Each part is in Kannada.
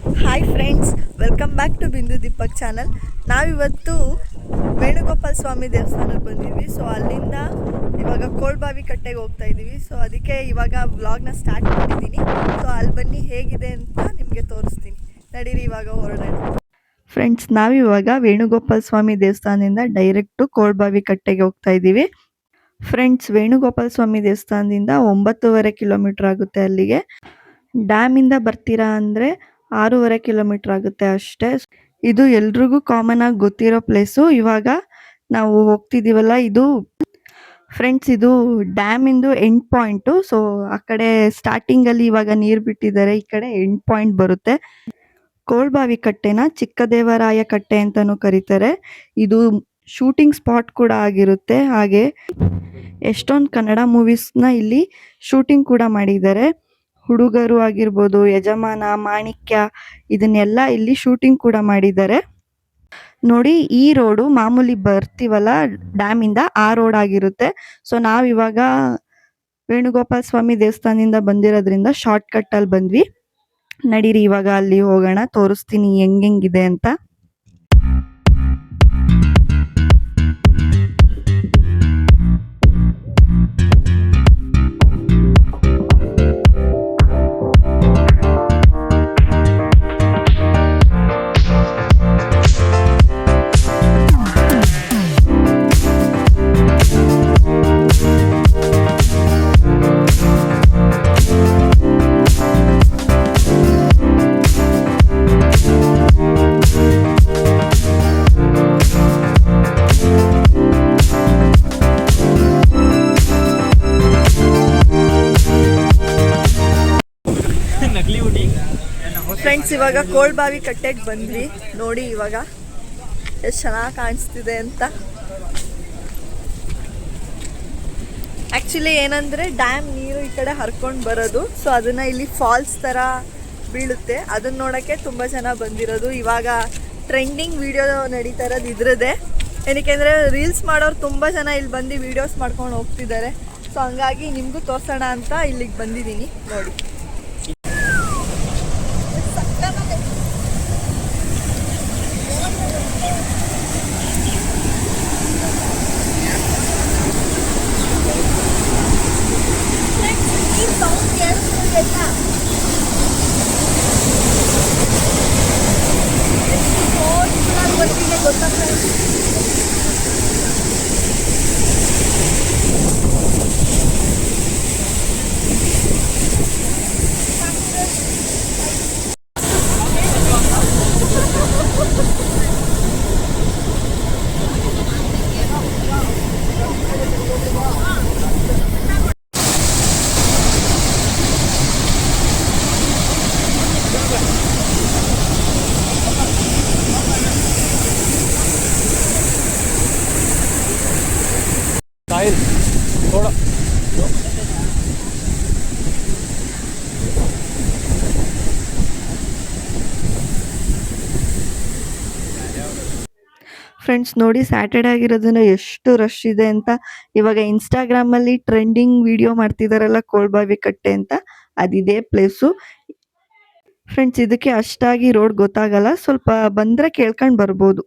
Hi friends, welcome back to Bindu Deepak channel. ನಾವಿವತ್ತು ವೇಣುಗೋಪಾಲ ಸ್ವಾಮಿ ದೇವಸ್ಥಾನಕ್ಕೆ ಬಂದಿದ್ವಿ. ಸೊ ಅಲ್ಲಿಂದ ಇವಾಗ ಕೋಳ್ಬಾವಿ ಕಟ್ಟೆಗೆ ಹೋಗ್ತಾ ಇದ್ದೀವಿ. ಸೊ ಅದಕ್ಕೆ ಇವಾಗ ವ್ಲಾಗ್ನ ಸ್ಟಾರ್ಟ್ ಮಾಡಿದ್ದೀನಿ. ಸೊ ಅಲ್ಲಿ ಬನ್ನಿ ಹೇಗಿದೆ ಅಂತ ನಿಮಗೆ ತೋರಿಸ್ತೀನಿ. ನಡೀರಿ ಇವಾಗ ಹೊರಡೋಣ. ಫ್ರೆಂಡ್ಸ್, ನಾವಿವಾಗ ವೇಣುಗೋಪಾಲ ಸ್ವಾಮಿ ದೇವಸ್ಥಾನದಿಂದ ಡೈರೆಕ್ಟು ಕೋಳ್ಬಾವಿ ಕಟ್ಟೆಗೆ ಹೋಗ್ತಾ ಇದ್ದೀವಿ. ಫ್ರೆಂಡ್ಸ್, ವೇಣುಗೋಪಾಲ ಸ್ವಾಮಿ ದೇವಸ್ಥಾನದಿಂದ 9.5 ಕಿಲೋಮೀಟರ್ ಆಗುತ್ತೆ ಅಲ್ಲಿಗೆ. ಡ್ಯಾಮಿಂದ ಬರ್ತೀರಾ ಅಂದರೆ 6.5 ಕಿಲೋಮೀಟರ್ ಆಗುತ್ತೆ ಅಷ್ಟೇ. ಇದು ಎಲ್ರಿಗೂ ಕಾಮನ್ ಆಗಿ ಗೊತ್ತಿರೋ ಪ್ಲೇಸು. ಇವಾಗ ನಾವು ಹೋಗ್ತಿದ್ದೀವಲ್ಲ, ಇದು ಫ್ರೆಂಡ್ಸ್ ಇದು ಡ್ಯಾಮಿಂದು ಎಂಡ್ ಪಾಯಿಂಟು. ಸೊ ಆ ಕಡೆ ಸ್ಟಾರ್ಟಿಂಗಲ್ಲಿ ಇವಾಗ ನೀರು ಬಿಟ್ಟಿದ್ದಾರೆ, ಈ ಕಡೆ ಎಂಡ್ ಪಾಯಿಂಟ್ ಬರುತ್ತೆ. ಕೋಳ್ಬಾವಿ ಕಟ್ಟೆನ ಚಿಕ್ಕದೇವರಾಯ ಕಟ್ಟೆ ಅಂತಲೂ ಕರೀತಾರೆ. ಇದು ಶೂಟಿಂಗ್ ಸ್ಪಾಟ್ ಕೂಡ ಆಗಿರುತ್ತೆ. ಹಾಗೆ ಎಷ್ಟೊಂದು ಕನ್ನಡ ಮೂವೀಸ್ನ ಇಲ್ಲಿ ಶೂಟಿಂಗ್ ಕೂಡ ಮಾಡಿದ್ದಾರೆ. ಹುಡುಗರು ಆಗಿರ್ಬೋದು, ಯಜಮಾನ, ಮಾಣಿಕ್ಯ, ಇದನ್ನೆಲ್ಲ ಇಲ್ಲಿ ಶೂಟಿಂಗ್ ಕೂಡ ಮಾಡಿದ್ದಾರೆ. ನೋಡಿ, ಈ ರೋಡು ಮಾಮೂಲಿ ಬರ್ತೀವಲ್ಲ ಡ್ಯಾಮಿಂದ, ಆ ರೋಡ್ ಆಗಿರುತ್ತೆ. ಸೊ ನಾವಿವಾಗ ವೇಣುಗೋಪಾಲ ಸ್ವಾಮಿ ದೇವಸ್ಥಾನದಿಂದ ಬಂದಿರೋದ್ರಿಂದ ಶಾರ್ಟ್ ಕಟ್ಟಲ್ಲಿ ಬಂದ್ವಿ. ನಡೀರಿ ಇವಾಗ ಅಲ್ಲಿ ಹೋಗೋಣ, ತೋರಿಸ್ತೀನಿ ಹೆಂಗಿದೆ ಅಂತ. ಫ್ರೆಂಡ್ಸ್, ಇವಾಗ ಕೋಳ್ಬಾವಿ ಕಟ್ಟೆಗೆ ಬಂದ್ವಿ. ನೋಡಿ ಇವಾಗ ಎಷ್ಟು ಚೆನ್ನಾಗಿ ಕಾಣಿಸ್ತಿದೆ ಅಂತ. ಆ್ಯಕ್ಚುಲಿ ಏನಂದರೆ ಡ್ಯಾಮ್ ನೀರು ಈ ಕಡೆ ಹರ್ಕೊಂಡು ಬರೋದು. ಸೊ ಅದನ್ನು ಇಲ್ಲಿ ಫಾಲ್ಸ್ ಥರ ಬೀಳುತ್ತೆ, ಅದನ್ನ ನೋಡೋಕ್ಕೆ ತುಂಬ ಜನ ಬಂದಿರೋದು. ಇವಾಗ ಟ್ರೆಂಡಿಂಗ್ ವಿಡಿಯೋ ನಡೀತಾ ಇರೋದು ಇದ್ರದ್ದೇ. ಏನಕ್ಕೆ ಅಂದರೆ ರೀಲ್ಸ್ ಮಾಡೋರು ತುಂಬ ಜನ ಇಲ್ಲಿ ಬಂದು ವೀಡಿಯೋಸ್ ಮಾಡ್ಕೊಂಡು ಹೋಗ್ತಿದ್ದಾರೆ. ಸೊ ಹಂಗಾಗಿ ನಿಮಗೂ ತೋರಿಸೋಣ ಅಂತ ಇಲ್ಲಿಗೆ ಬಂದಿದ್ದೀನಿ. ನೋಡಿ, ಫ್ರೆಂಡ್ಸ್ ನೋಡಿ, ಸ್ಯಾಟರ್ಡೆ ಆಗಿರೋದನ್ನ ಎಷ್ಟು ರಶ್ ಇದೆ ಅಂತ. ಇವಾಗ ಇನ್ಸ್ಟಾಗ್ರಾಮಲ್ಲಿ ಟ್ರೆಂಡಿಂಗ್ ವಿಡಿಯೋ ಮಾಡ್ತಿದ್ದಾರಲ್ಲ ಕೋಳ್ಬಾವಿ ಕಟ್ಟೆ ಅಂತ, ಅದಿದೆ ಪ್ಲೇಸು. ಫ್ರೆಂಡ್ಸ್, ಇದಕ್ಕೆ ಅಷ್ಟಾಗಿ ರೋಡ್ ಗೊತ್ತಾಗಲ್ಲ, ಸ್ವಲ್ಪ ಬಂದರೆ ಕೇಳ್ಕೊಂಡು ಬರ್ಬೋದು.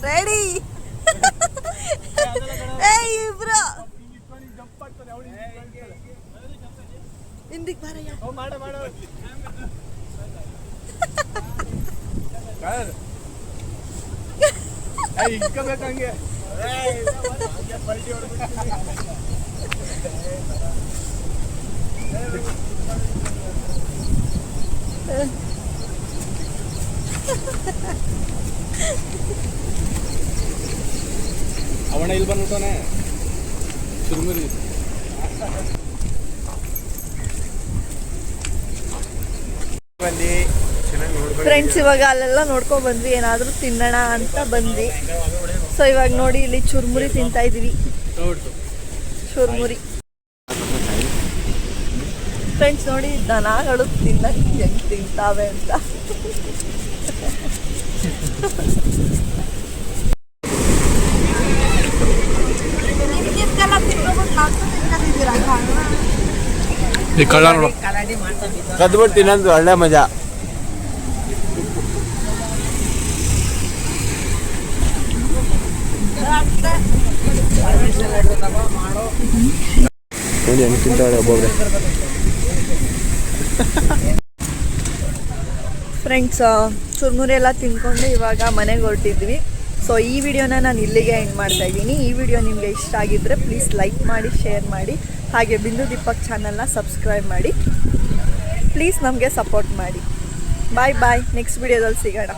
ರೆಡಿ ಇಬ್ರು ಹಿಂದಿಗೆ ಬಾರಯ್ಯ. ಅವಣ ಇಲ್ಲಿ ಬಂದ್ಬಿಟ್ಟವನೆ ಚುರುಮುರಿ. ಫ್ರೆಂಡ್ಸ್ ಇವಾಗ ಅಲ್ಲೆಲ್ಲ ನೋಡ್ಕೊಂಡ್ ಬಂದ್ವಿ, ಏನಾದರೂ ತಿನ್ನೋಣ ಅಂತ ಬಂದ್ವಿ. ಸೊ ಇವಾಗ ನೋಡಿ ಇಲ್ಲಿ ಚುರುಮುರಿ ತಿಂತಾ ಇದೀವಿ. ಚುರುಮುರಿ ಫ್ರೆಂಡ್ಸ್ ನೋಡಿ ದನಗಳು ತಿನ್ನಕ್ಕೆ ಹೆಂಗ್ ತಿಂತಾವೆ ಅಂತ. ಕದ್ಬಿಟ್ಟು ತಿನ್ನೋದು ಒಳ್ಳೆ ಮಜಾ. ನೋಡಿ ಹೆಂಗೆ ತಿಂತಾಳೆ ಒಬ್ಬೊಬ್ರೆ. ಫ್ರೆಂಡ್ಸ್ ಚುರುಮುರಿ ಎಲ್ಲ ತಿನ್ಕೊಂಡು ಇವಾಗ ಮನೆಗೆ ಹೊರಟಿದ್ವಿ. ಸೊ ಈ ವಿಡಿಯೋನ ನಾನು ಇಲ್ಲಿಗೆ ಎಂಡ್ ಮಾಡ್ತಾ ಇದ್ದೀನಿ. ಈ ವಿಡಿಯೋ ನಿಮಗೆ ಇಷ್ಟ ಆಗಿದ್ದರೆ ಪ್ಲೀಸ್ ಲೈಕ್ ಮಾಡಿ, ಶೇರ್ ಮಾಡಿ, ಹಾಗೆ ಬಿಂದು ದೀಪಕ್ ಚಾನಲ್ನ ಸಬ್ಸ್ಕ್ರೈಬ್ ಮಾಡಿ. ಪ್ಲೀಸ್ ನಮಗೆ ಸಪೋರ್ಟ್ ಮಾಡಿ. ಬಾಯ್ ಬಾಯ್, ನೆಕ್ಸ್ಟ್ ವಿಡಿಯೋದಲ್ಲಿ ಸಿಗೋಣ.